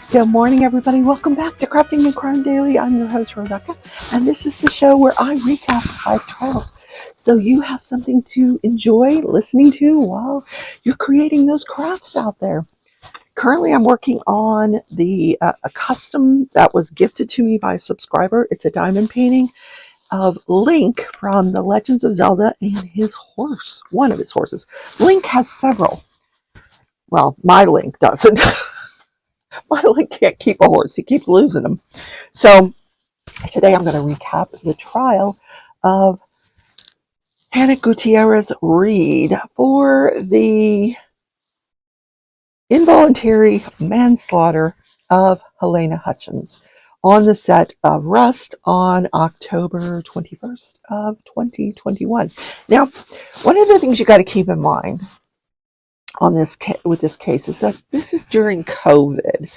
Good morning, everybody. Welcome back to Crafting and Crime Daily. I'm your host, Rebecca, and this is the show where I recap 5 trials so you have something to enjoy listening to while you're creating those crafts out there. Currently, I'm working on a custom that was gifted to me by a subscriber. It's a diamond painting of Link from The Legends of Zelda and his horse, one of his horses. Link has several. Well, my Link doesn't. My Link can't keep a horse. He keeps losing them. So today I'm going to recap the trial of Hannah Gutierrez Reed for the involuntary manslaughter of Helena Hutchins on the set of Rust on October 21st of 2021. Now, one of the things you got to keep in mind on with this case is that this is during COVID.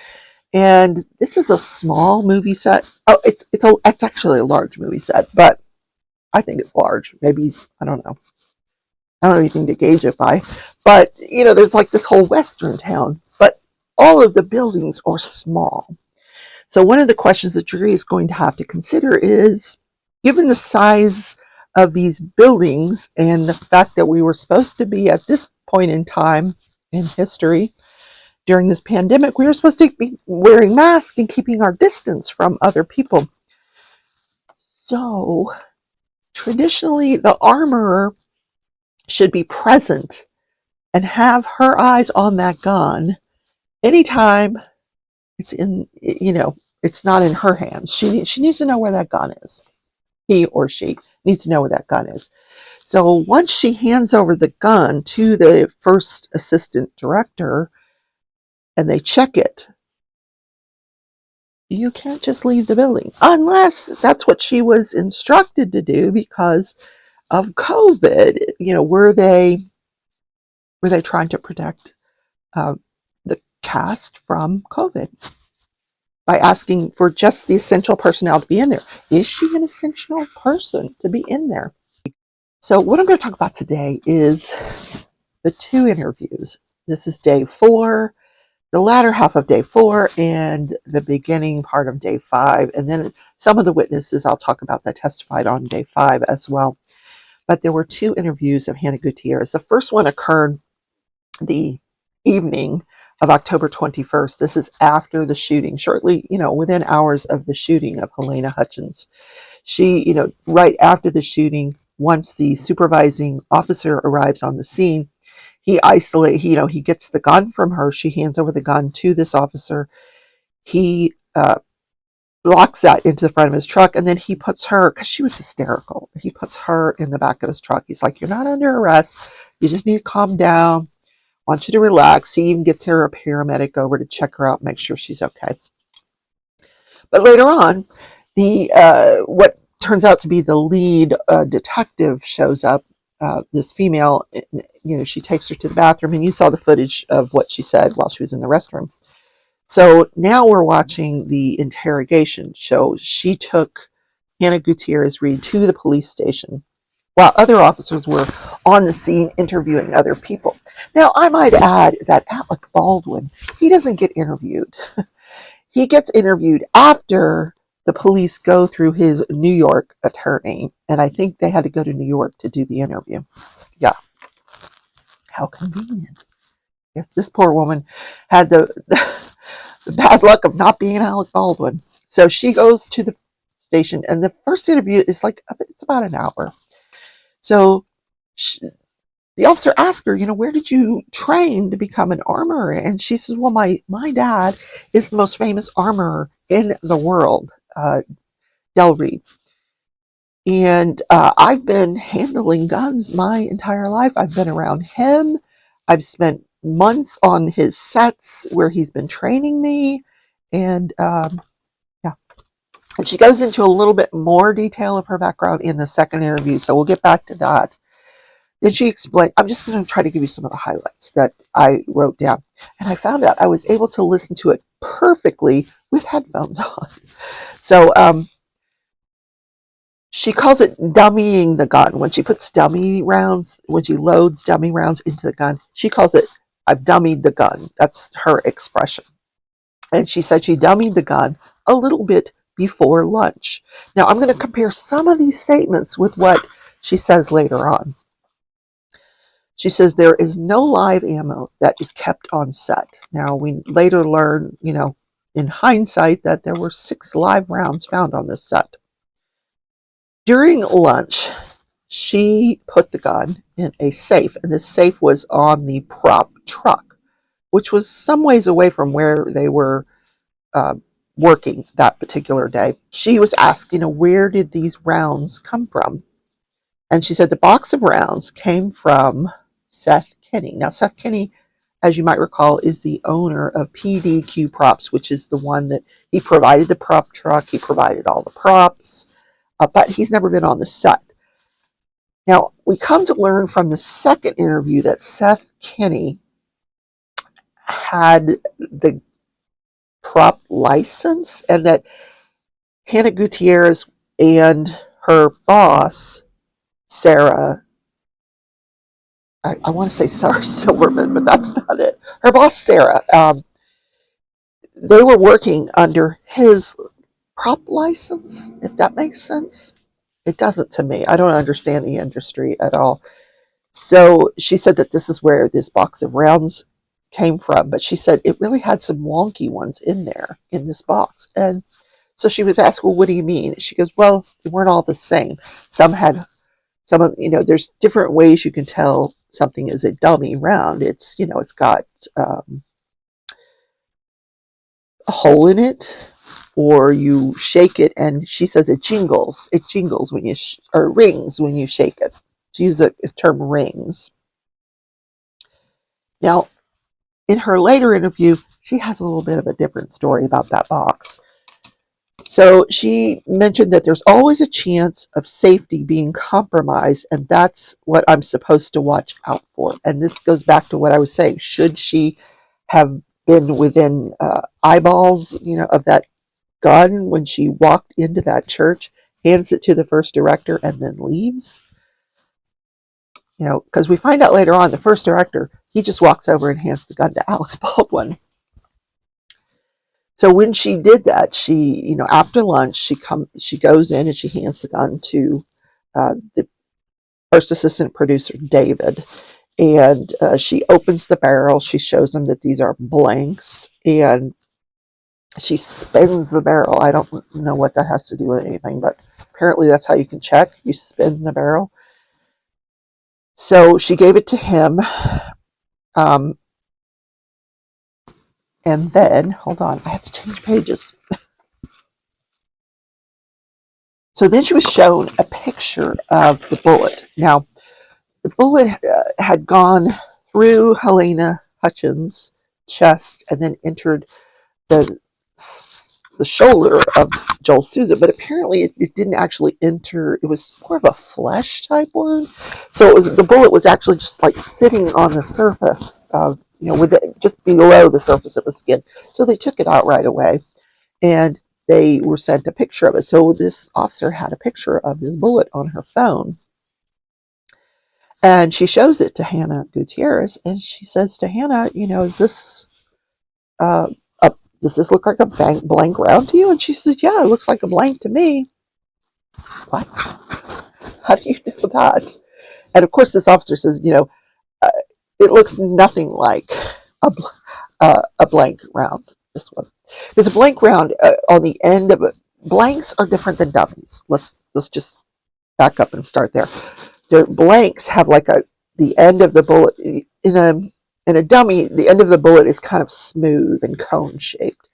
And this is a small movie set. Oh, it's actually a large movie set, but I think it's large. Maybe I don't know. I don't have anything to gauge it by. But there's like this whole western town, but all of the buildings are small. So one of the questions the jury is going to have to consider is, given the size of these buildings and the fact that we were supposed to be at this point in time in history during this pandemic, we were supposed to be wearing masks and keeping our distance from other people. So traditionally, the armorer should be present and have her eyes on that gun anytime it's not in her hands. She needs to know where that gun is. He or she needs to know where that gun is. So once she hands over the gun to the first assistant director and they check it, you can't just leave the building unless that's what she was instructed to do because of COVID. Were they trying to protect the cast from COVID by asking for just the essential personnel to be in there? Is she an essential person to be in there? So what I'm going to talk about today is the 2 interviews. This is day 4, the latter half of day 4, and the beginning part of day 5. And then some of the witnesses I'll talk about that testified on day 5 as well. But there were 2 interviews of Hannah Gutierrez. The first one occurred the evening of October 21st. This is after the shooting, shortly, within hours of the shooting of Helena Hutchins. She, right after the shooting, once the supervising officer arrives on the scene, he gets the gun from her. She hands over the gun to this officer. He locks that into the front of his truck, and then he puts her, because she was hysterical, he puts her in the back of his truck. He's like, "You're not under arrest. You just need to calm down. I want you to relax." He even gets her a paramedic over to check her out, make sure she's okay. But later on, what turns out to be the lead detective shows up. This female, she takes her to the bathroom, and you saw the footage of what she said while she was in the restroom. So now we're watching the interrogation. So she took Hannah Gutierrez Reed to the police station while other officers were on the scene interviewing other people. Now, I might add that Alec Baldwin, he doesn't get interviewed. He gets interviewed after the police go through his New York attorney, and I think they had to go to New York to do the interview. Yeah. How convenient. Yes, this poor woman had the bad luck of not being Alec Baldwin. So she goes to the station, and the first interview is it's about an hour. So the officer asked her, where did you train to become an armorer? And she says, well, my dad is the most famous armorer in the world, Del Reed. And I've been handling guns my entire life. I've been around him. I've spent months on his sets where he's been training me. And yeah. And she goes into a little bit more detail of her background in the second interview. So we'll get back to that. Then she explained, I'm just going to try to give you some of the highlights that I wrote down. And I found out I was able to listen to it perfectly with headphones on. So she calls it dummying the gun. When she puts dummy rounds, when she loads dummy rounds into the gun, she calls it, I've dummied the gun. That's her expression. And she said she dummied the gun a little bit before lunch. Now, I'm going to compare some of these statements with what she says later on. She says there is no live ammo that is kept on set. Now, we later learn, in hindsight, that there were 6 live rounds found on this set. During lunch, she put the gun in a safe, and this safe was on the prop truck, which was some ways away from where they were uh, working that particular day. She was asked, where did these rounds come from? And she said the box of rounds came from Seth Kinney. Now, Seth Kinney, as you might recall, is the owner of PDQ Props, which is the one that he provided the prop truck, he provided all the props, but he's never been on the set. Now, we come to learn from the second interview that Seth Kinney had the prop license and that Hannah Gutierrez and her boss, Sarah, I want to say Sarah Silverman, but that's not it. Her boss, Sarah, they were working under his prop license, if that makes sense. It doesn't to me. I don't understand the industry at all. So she said that this is where this box of rounds came from, but she said it really had some wonky ones in there in this box. And so she was asked, well, what do you mean? She goes, well, they weren't all the same. Some had there's different ways you can tell something is a dummy round. It's, it's got a hole in it, or you shake it, and she says it jingles. It jingles when you, or rings when you shake it. She used the term rings. Now, in her later interview, she has a little bit of a different story about that box. So she mentioned that there's always a chance of safety being compromised, and that's what I'm supposed to watch out for. And this goes back to what I was saying. Should she have been within eyeballs, of that gun when she walked into that church, hands it to the first director, and then leaves? Because we find out later on the first director, he just walks over and hands the gun to Alex Baldwin. So when she did that, she, after lunch, she goes in and she hands the gun to the first assistant producer, David. And she opens the barrel. She shows him that these are blanks. And she spins the barrel. I don't know what that has to do with anything, but apparently that's how you can check. You spin the barrel. So she gave it to him. And then, hold on, I have to change pages. So then she was shown a picture of the bullet. Now, the bullet had gone through Helena Hutchins' chest and then entered the shoulder of Joel Souza, but apparently it didn't actually enter. It was more of a flesh type wound. So the bullet was actually just like sitting on the surface of, with it just below the surface of the skin. So they took it out right away, and they were sent a picture of it. So this officer had a picture of this bullet on her phone. And she shows it to Hannah Gutierrez, and she says to Hannah, is this, does this look like a blank round to you? And she says, yeah, it looks like a blank to me. What? How do you know that? And of course, this officer says, it looks nothing like a blank round. This one. There's a blank round on the end of it. Blanks are different than dummies. Let's just back up and start there. The blanks have like the end of the bullet in a dummy. The end of the bullet is kind of smooth and cone shaped.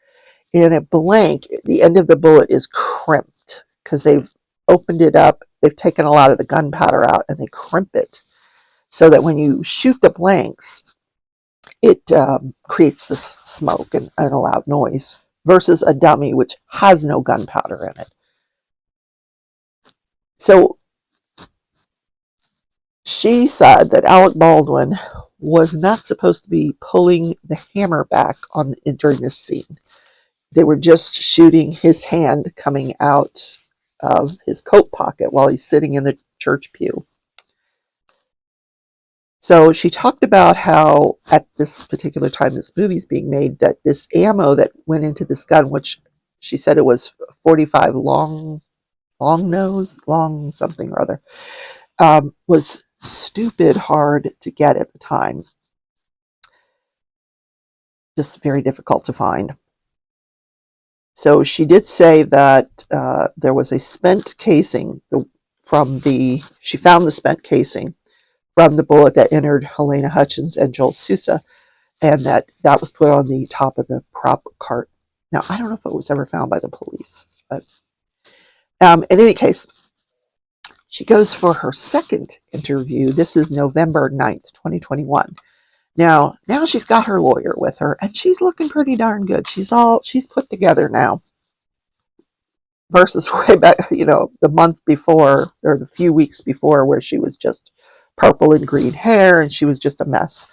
In a blank, the end of the bullet is crimped because they've opened it up. They've taken a lot of the gunpowder out and they crimp it so that when you shoot the blanks, it creates this smoke and a loud noise, versus a dummy which has no gunpowder in it. So she said that Alec Baldwin was not supposed to be pulling the hammer back during this scene. They were just shooting his hand coming out of his coat pocket while he's sitting in the church pew. So she talked about how at this particular time this movie's being made, that this ammo that went into this gun, which she said it was 45 long nose, long something or other, was stupid hard to get at the time. Just very difficult to find. So she did say that there was a spent casing she found the spent casing from the bullet that entered Helena Hutchins and Joel Sousa, and that was put on the top of the prop cart. Now, I don't know if it was ever found by the police, but in any case, she goes for her second interview. This is November 9th, 2021. Now she's got her lawyer with her, and she's looking pretty darn good. She's put together now, versus way back, the month before or the few weeks before, where she was just purple and green hair and she was just a mess.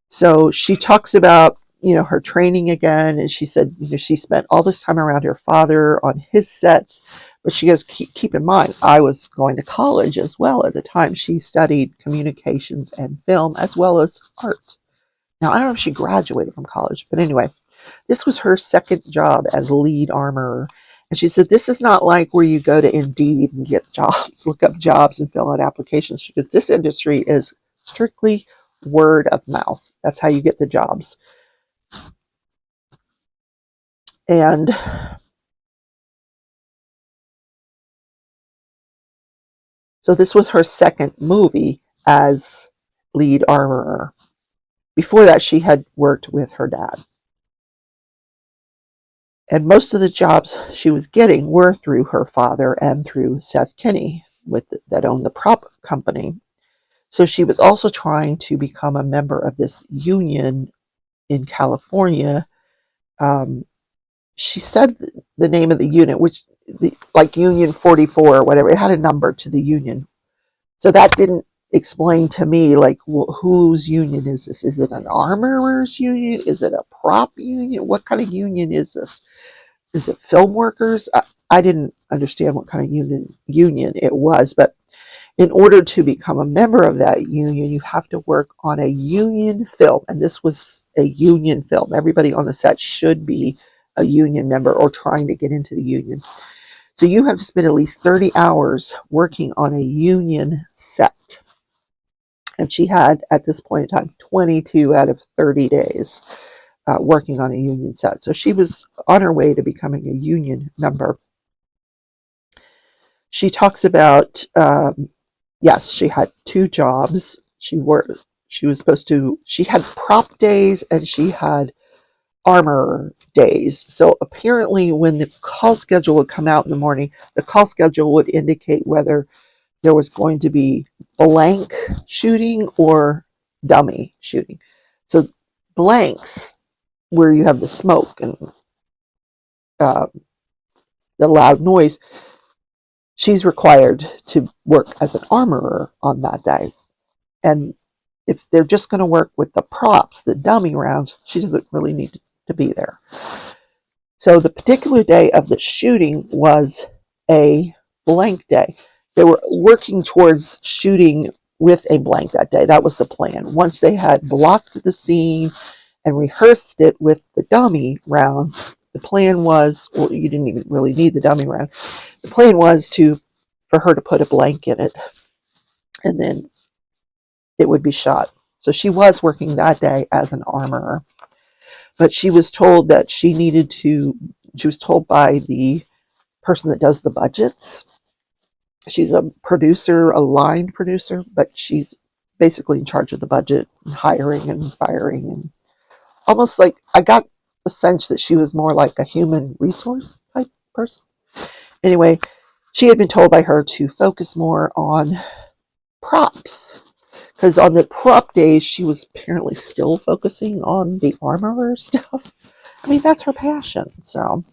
So she talks about, her training again, and she said, she spent all this time around her father on his sets, but she goes, keep in mind, I was going to college as well at the time. She studied communications and film as well as art. Now, I don't know if she graduated from college, but anyway, this was her second job as lead armorer. And she said, this is not like where you go to Indeed and get jobs, look up jobs and fill out applications, because this industry is strictly word of mouth. That's how you get the jobs. And so this was her second movie as lead armorer. Before that, she had worked with her dad. And most of the jobs she was getting were through her father and through Seth Kinney, that owned the prop company. So she was also trying to become a member of this union in California. She said the name of the unit, like Union 44 or whatever, it had a number to the union. So that didn't explain to me, like, whose union is this? Is it an armorer's union? Is it a prop union? What kind of union is this? Is it film workers? I didn't understand what kind of union it was, but in order to become a member of that union, you have to work on a union film, and this was a union film. Everybody on the set should be a union member or trying to get into the union. So you have to spend at least 30 hours working on a union set. And she had, at this point in time, 22 out of 30 days working on a union set. So she was on her way to becoming a union member. She talks about, yes, she had two jobs. She had prop days and she had armor days. So apparently when the call schedule would come out in the morning, the call schedule would indicate whether there was going to be blank shooting or dummy shooting. So blanks, where you have the smoke and uh, the loud noise, she's required to work as an armorer on that day. And if they're just going to work with the props, the dummy rounds, she doesn't really need to be there. So the particular day of the shooting was a blank day. They were working towards shooting with a blank that day. That was the plan. Once they had blocked the scene and rehearsed it with the dummy round, the plan was, well, you didn't even really need the dummy round. The plan was for her to put a blank in it, and then it would be shot. So she was working that day as an armorer. But she was told that she was told by the person that does the budgets. She's a producer, a line producer, but she's basically in charge of the budget and hiring and firing, and almost like I got the sense that she was more like a human resource type person. Anyway, she had been told by her to focus more on props, because on the prop days she was apparently still focusing on the armorer stuff. I mean, that's her passion, so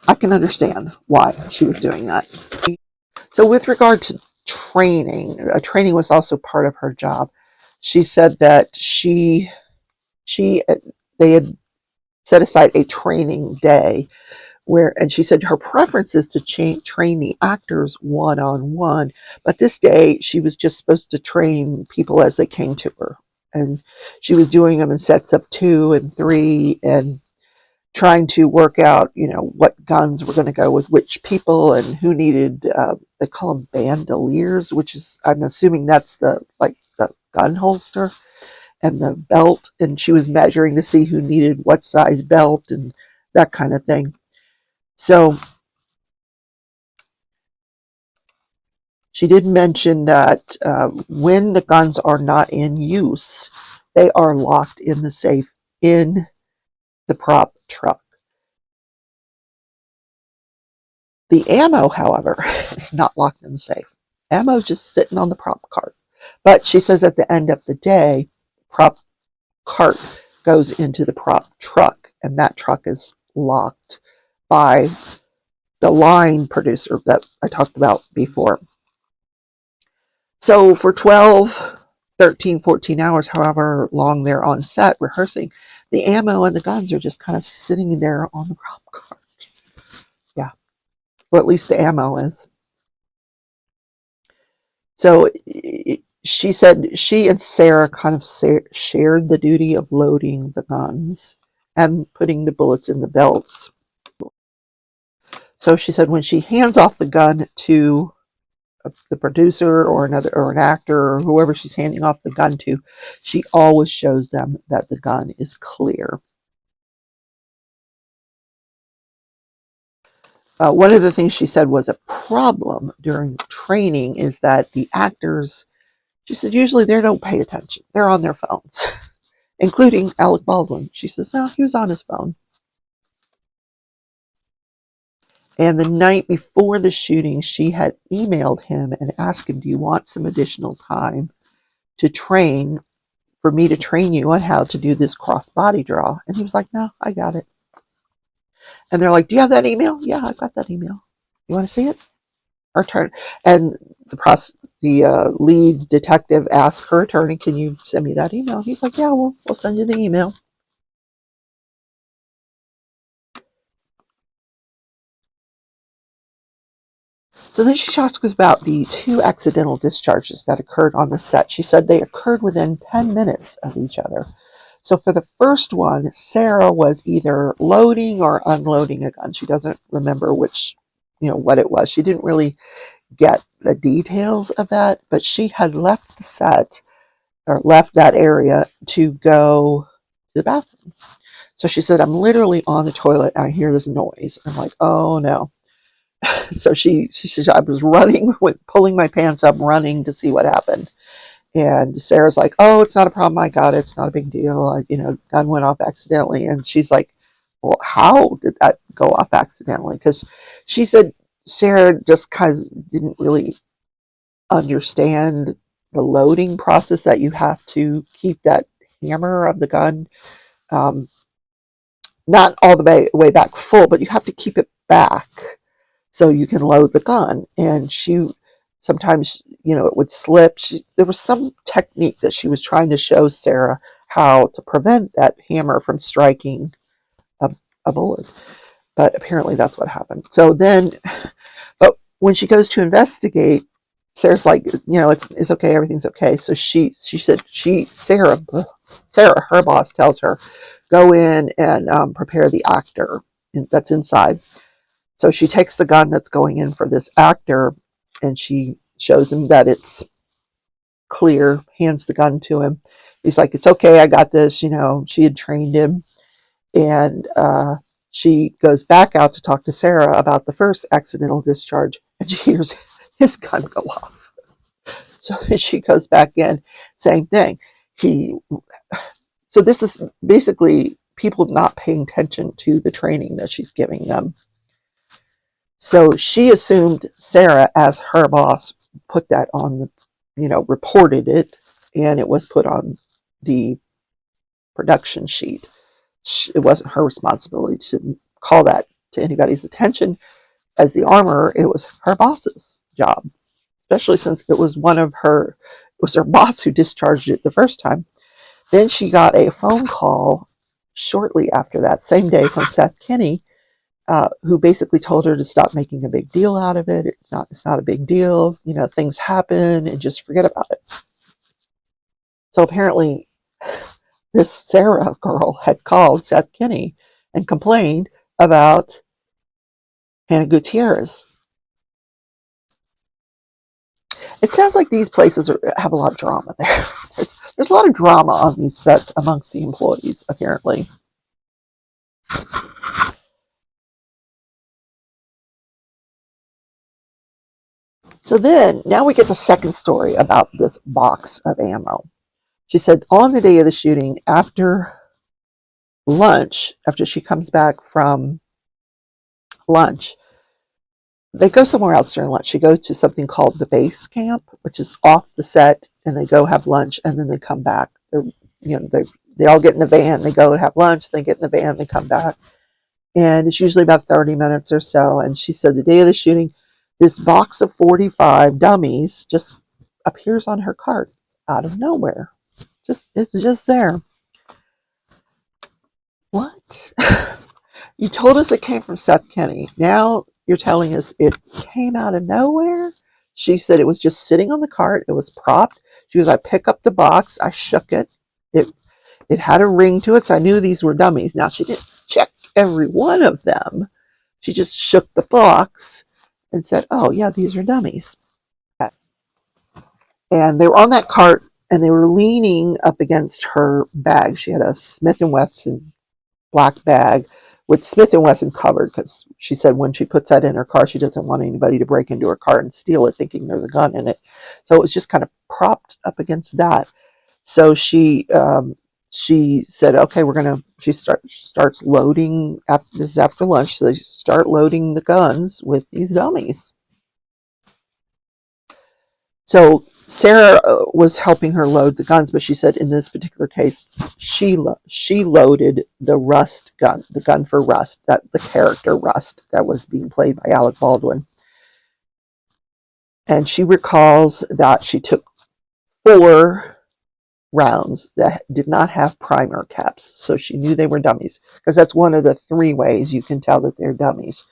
I can understand why she was doing that. So with regard to training was also part of her job. She said that they had set aside a training day and she said her preference is to train the actors one-on-one, but this day she was just supposed to train people as they came to her, and she was doing them in sets of 2 and 3 and trying to work out, what guns were going to go with which people and who needed, they call them bandoliers, which is, I'm assuming that's the gun holster and the belt, and she was measuring to see who needed what size belt and that kind of thing. So she did mention that when the guns are not in use, they are locked in the safe in the prop truck. The ammo, however, is not locked in the safe. Ammo is just sitting on the prop cart. But she says at the end of the day, prop cart goes into the prop truck, and that truck is locked by the line producer that I talked about before. So for 12, 13, 14 hours, however long they're on set rehearsing, the ammo and the guns are just kind of sitting there on the prop cart. Yeah, or at least the ammo is. So she said she and Sarah kind of shared the duty of loading the guns and putting the bullets in the belts. So she said when she hands off the gun to the producer or an actor or whoever she's handing off the gun to, she always shows them that the gun is clear. One of the things she said was a problem during training is that the actors, she said, usually they don't pay attention. They're on their phones, including Alec Baldwin. She says, no, he was on his phone. And the night before the shooting, she had emailed him and asked him, do you want some additional time to train, for me to train you on how to do this cross body draw? And he was like, no, I got it. And they're like, do you have that email? Yeah, I've got that email. You want to see it? Her turn. And the lead detective asked her attorney, can you send me that email? He's like, yeah, we'll send you the email. So then she talks about the 2 accidental discharges that occurred on the set. She said they occurred within 10 minutes of each other. So for the first one, Sarah was either loading or unloading a gun. She doesn't remember which, what it was. She didn't really get the details of that, but she had left the set or left that area to go to the bathroom. So she said, I'm literally on the toilet. I hear this noise. I'm like, oh no. So she says, I was running, pulling my pants up, running to see what happened. And Sarah's like, oh, it's not a problem. I got it. It's not a big deal. Gun went off accidentally. And she's like, well, how did that go off accidentally? Because she said Sarah just kind of didn't really understand the loading process, that you have to keep that hammer of the gun not all the way back full, but you have to keep it back so you can load the gun. And she sometimes, it would slip. There was some technique that she was trying to show Sarah how to prevent that hammer from striking a bullet. But apparently that's what happened. So then, but when she goes to investigate, Sarah's like, it's okay, everything's okay. So she said Sarah, her boss, tells her, go in and prepare the actor that's inside. So she takes the gun that's going in for this actor, and she shows him that it's clear, hands the gun to him. He's like, it's okay, I got this. She had trained him. And she goes back out to talk to Sarah about the first accidental discharge, and she hears his gun go off. So she goes back in, same thing. So this is basically people not paying attention to the training that she's giving them. So she assumed Sarah, as her boss, put that on reported it, and it was put on the production sheet. It wasn't her responsibility to call that to anybody's attention. As the armorer, it was her boss's job, especially since it was her boss who discharged it the first time. Then she got a phone call shortly after that, same day, from Seth Kinney, who basically told her to stop making a big deal out of it. It's not a big deal. You know, things happen and just forget about it. So apparently this Sarah girl had called Seth Kinney and complained about Hannah Gutierrez. It sounds like these places have a lot of drama there. There's a lot of drama on these sets amongst the employees, apparently. So then, now we get the second story about this box of ammo. She said on the day of the shooting, after lunch, after she comes back from lunch, they go somewhere else during lunch. She goes to something called the base camp, which is off the set, and they go have lunch, and then they come back. They all get in the van, they go have lunch, they get in the van, they come back. And it's usually about 30 minutes or so. And she said the day of the shooting, this box of 45 dummies just appears on her cart out of nowhere. It's just there. What? You told us it came from Seth Kinney. Now you're telling us it came out of nowhere? She said it was just sitting on the cart. It was propped. She goes, I pick up the box. I shook it. It had a ring to it, so I knew these were dummies. Now, she didn't check every one of them. She just shook the box and said, oh, yeah, these are dummies. And they were on that cart, and they were leaning up against her bag. She had a Smith & Wesson black bag with Smith & Wesson covered, because she said when she puts that in her car, she doesn't want anybody to break into her car and steal it thinking there's a gun in it. So it was just kind of propped up against that. So she said, okay, she starts loading, this is after lunch, so they start loading the guns with these dummies. So Sarah was helping her load the guns, but she said in this particular case, she loaded the Rust gun, the gun for Rust, the character Rust that was being played by Alec Baldwin. And she recalls that she took 4 rounds that did not have primer caps, so she knew they were dummies, because that's one of the 3 ways you can tell that they're dummies.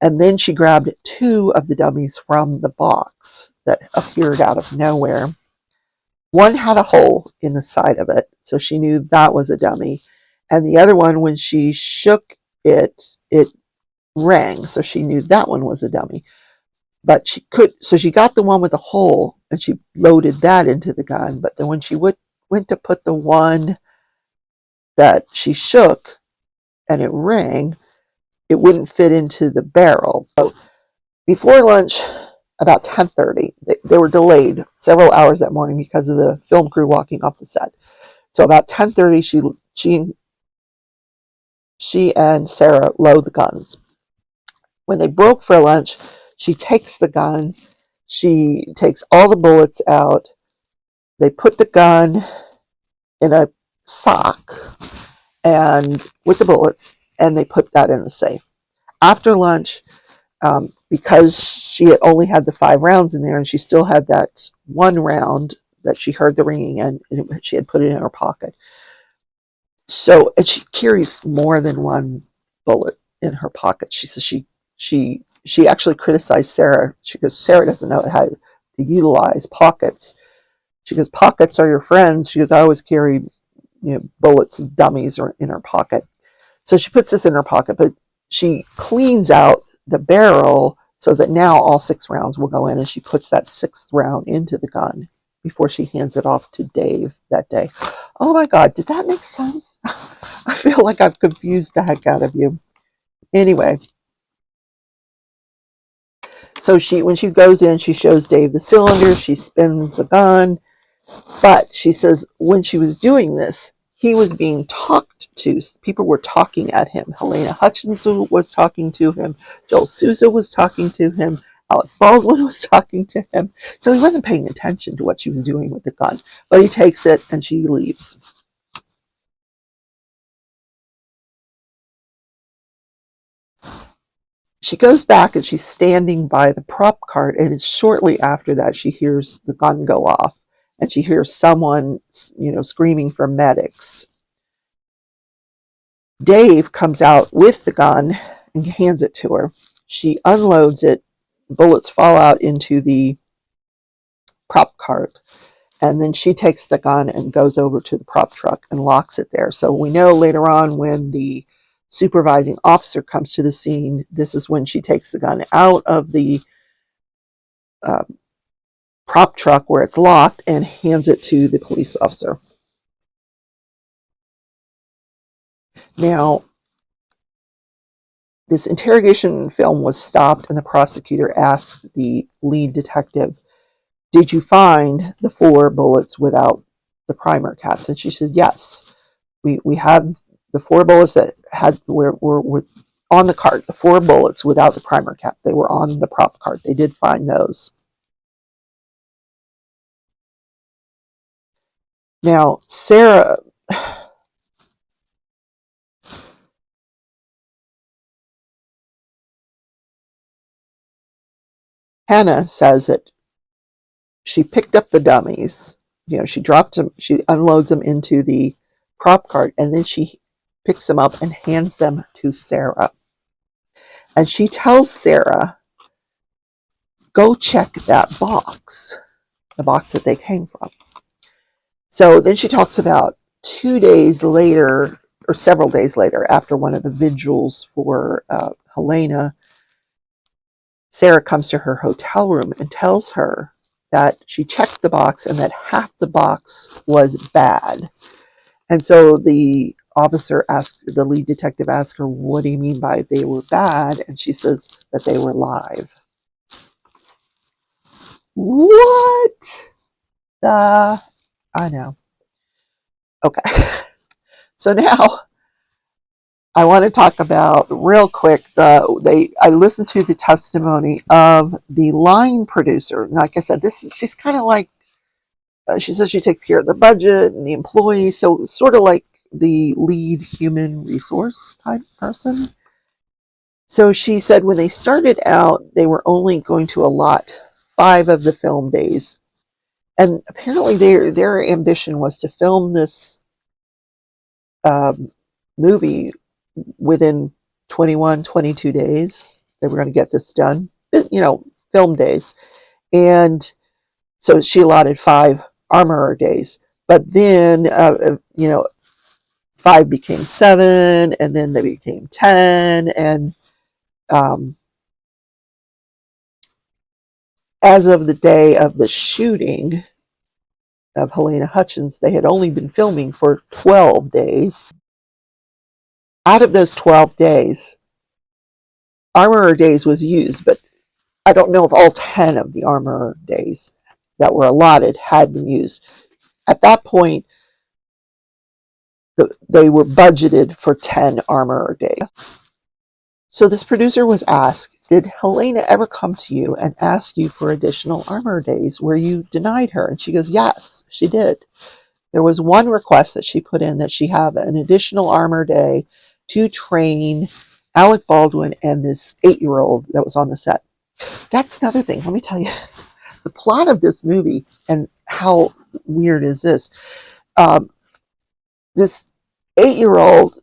And then she grabbed 2 of the dummies from the box that appeared out of nowhere. One had a hole in the side of it, so she knew that was a dummy. And the other one, when she shook it, it rang, so she knew that one was a dummy. But she got the one with the hole, and she loaded that into the gun. But then when she went to put the one that she shook and it rang, it wouldn't fit into the barrel. So before lunch, about 10:30, they were delayed several hours that morning because of the film crew walking off the set. So about 10:30, she and Sarah load the guns. When they broke for lunch, she takes the gun, she takes all the bullets out, they put the gun in a sock and with the bullets, and they put that in the safe. After lunch, because she had only had the 5 rounds in there, and she still had that 1 round that she heard the ringing in, and she had put it in her pocket. So, and she carries more than 1 bullet in her pocket. She says she actually criticized Sarah. She goes, Sarah doesn't know how to utilize pockets. She goes, pockets are your friends. She goes, I always carry bullets and dummies are in her pocket. So she puts this in her pocket, but she cleans out the barrel so that now all 6 rounds will go in, and she puts that 6th round into the gun before she hands it off to Dave that day. Oh my God, did that make sense? I feel like I've confused the heck out of you. Anyway, so when she goes in, she shows Dave the cylinder, she spins the gun, but she says when she was doing this, he was being talked to. People were talking at him. Helena Hutchinson was talking to him. Joel Souza was talking to him. Alec Baldwin was talking to him. So he wasn't paying attention to what she was doing with the gun. But he takes it and she leaves. She goes back and she's standing by the prop cart, and it's shortly after that she hears the gun go off, and she hears someone, screaming for medics. Dave comes out with the gun, and hands it to her. She unloads it. Bullets fall out into the prop cart. And then she takes the gun and goes over to the prop truck and locks it there. So we know later on when the supervising officer comes to the scene, this is when she takes the gun out of the uh, prop truck where it's locked and hands it to the police officer. Now, this interrogation film was stopped, and the prosecutor asked the lead detective, "Did you find the 4 bullets without the primer caps?" And she said, "Yes. We have the 4 bullets that were on the cart, the 4 bullets without the primer cap. They were on the prop cart. They did find those." Now, Hannah says that she picked up the dummies. She dropped them, she unloads them into the prop cart, and then she picks them up and hands them to Sarah. And she tells Sarah, "Go check that box, the box that they came from." So then she talks about 2 days later, or several days later, after one of the vigils for Helena, Sarah comes to her hotel room and tells her that she checked the box and that half the box was bad. And so the the lead detective asked her, "What do you mean by they were bad?" And she says that they were live. What the? I know. Okay. So now I want to talk about real quick. I listened to the testimony of the line producer. Like I said, she's kind of like she says she takes care of the budget and the employees, so sort of like the lead human resource type person. So she said when they started out, they were only going to allot 5 of the film days, and apparently their ambition was to film this um, movie within 21, 22 days. They were going to get this done, film days. And so she allotted 5 armorer days. But then, 5 became 7, and then they became 10. And as of the day of the shooting of Helena Hutchins, they had only been filming for 12 days. Out of those 12 days, armorer days was used, but I don't know if all 10 of the armorer days that were allotted had been used. At that point, they were budgeted for 10 armorer days. So this producer was asked, "Did Helena ever come to you and ask you for additional armorer days where you denied her?" And she goes, "Yes, she did. There was one request that she put in that she have an additional armor day to train Alec Baldwin and this 8-year-old that was on the set." That's another thing. Let me tell you, the plot of this movie and how weird is this? This 8-year-old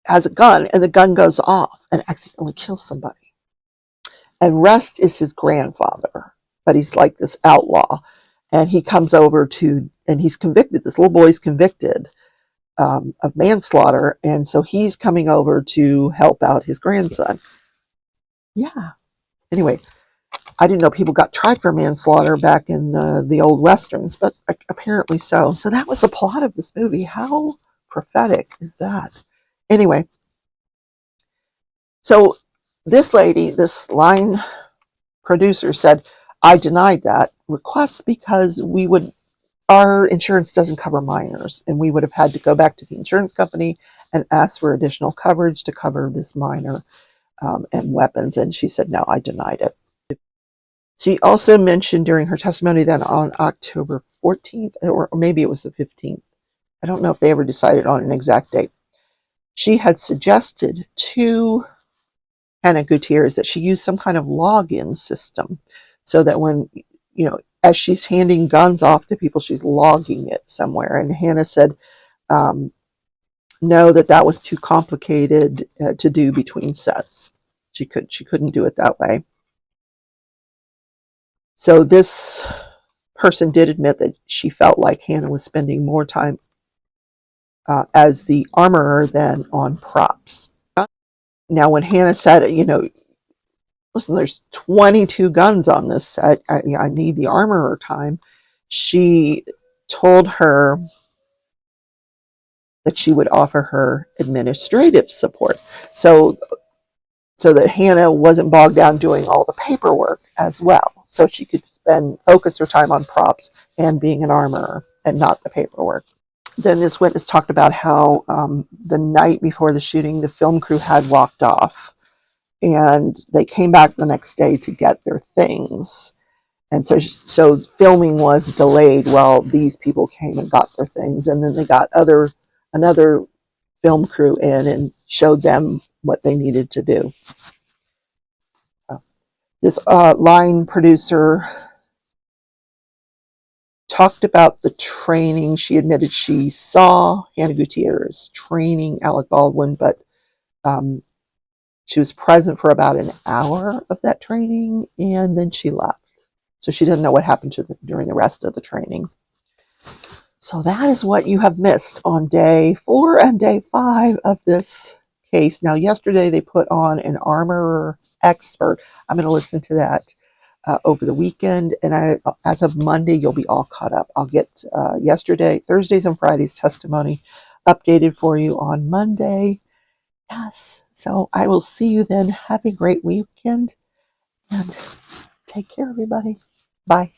has a gun, and the gun goes off and accidentally kills somebody. And Rust is his grandfather, but he's like this outlaw. And he comes over and he's convicted. This little boy's convicted of manslaughter. And so he's coming over to help out his grandson. Yeah. Anyway, I didn't know people got tried for manslaughter back in the old Westerns, but apparently so. So that was the plot of this movie. How prophetic is that? Anyway, so this lady, this line producer said, "I denied that request because our insurance doesn't cover minors, and we would have had to go back to the insurance company and ask for additional coverage to cover this minor and weapons." And she said, "No, I denied it." She also mentioned during her testimony that on October 14th, or maybe it was the 15th, I don't know if they ever decided on an exact date, she had suggested to Hannah Gutierrez that she use some kind of login system so that when, as she's handing guns off to people, she's logging it somewhere. And Hannah said, know that that was too complicated to do between sets. She couldn't do it that way. So this person did admit that she felt like Hannah was spending more time as the armorer than on props. Now, when Hannah said, listen, there's 22 guns on this set, I need the armorer time, she told her that she would offer her administrative support. So that Hannah wasn't bogged down doing all the paperwork as well. So she could focus her time on props and being an armorer and not the paperwork. Then this witness talked about how the night before the shooting, the film crew had walked off and they came back the next day to get their things. And so filming was delayed while these people came and got their things. And then they got another film crew in and showed them what they needed to do. This line producer talked about the training. She admitted she saw Hannah Gutierrez training Alec Baldwin, but she was present for about an hour of that training, and then she left. So she didn't know what happened during the rest of the training. So that is what you have missed on day 4 and day 5 of this case. Now, yesterday they put on an armorer expert. I'm going to listen to that over the weekend, and as of Monday, you'll be all caught up. I'll get Thursdays and Fridays testimony updated for you on Monday. Yes, so I will see you then. Have a great weekend, and take care, everybody. Bye.